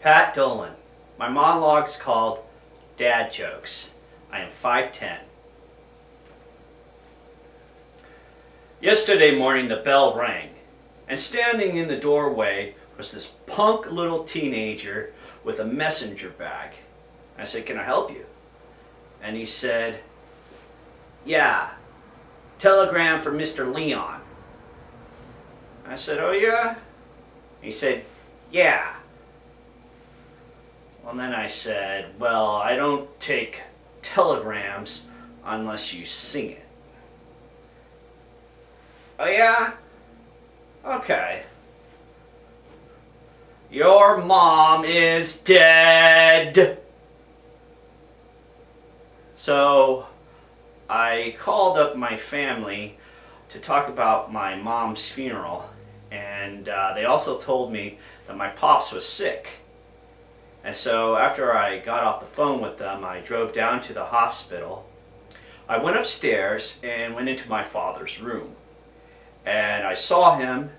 Pat Dolan. My monologue's called Dad Jokes. I am 5'10". Yesterday morning the bell rang, and standing in the doorway was this punk little teenager with a messenger bag. I said, "Can I help you?" And he said, "Yeah, telegram for Mr. Leon." I said, "Oh yeah?" He said, "Yeah." Well, then I said, "Well, I don't take telegrams unless you sing it." "Oh yeah? Okay. Your mom is dead." So I called up my family to talk about my mom's funeral, and they also told me that my pops was sick. And so after I got off the phone with them, I drove down to the hospital. I went upstairs and went into my father's room. And I saw him,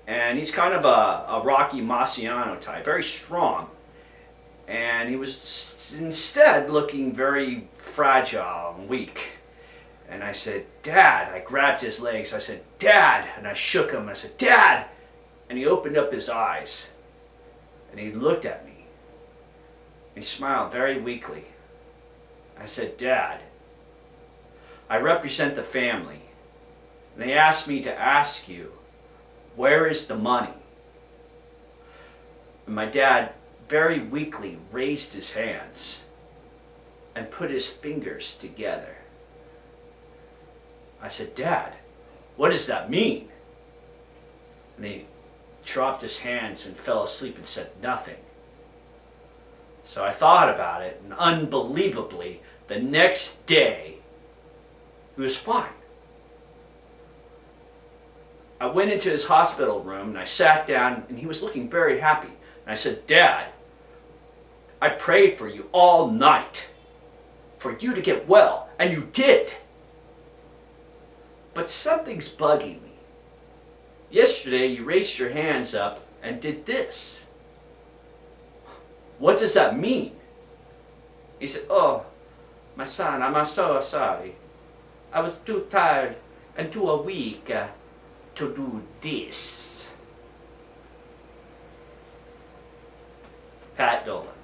and he's kind of a Rocky Marciano type, very strong. And he was instead looking very fragile and weak. And I said, "Dad." I grabbed his legs. I said, "Dad." And I shook him. I said, "Dad." And he opened up his eyes. And he looked at me. He smiled very weakly. I said, "Dad, I represent the family. And they asked me to ask you, where is the money?" And my dad very weakly raised his hands and put his fingers together. I said, "Dad, what does that mean?" And he dropped his hands and fell asleep and said nothing. So I thought about it, and unbelievably, the next day, he was fine. I went into his hospital room, and I sat down, and he was looking very happy. And I said, "Dad, I prayed for you all night, for you to get well, and you did. But something's bugging me. Yesterday, you raised your hands up and did this. What does that mean?" He said, "Oh, my son, I'm so sorry. I was too tired and too weak to do this." Pat Dolan.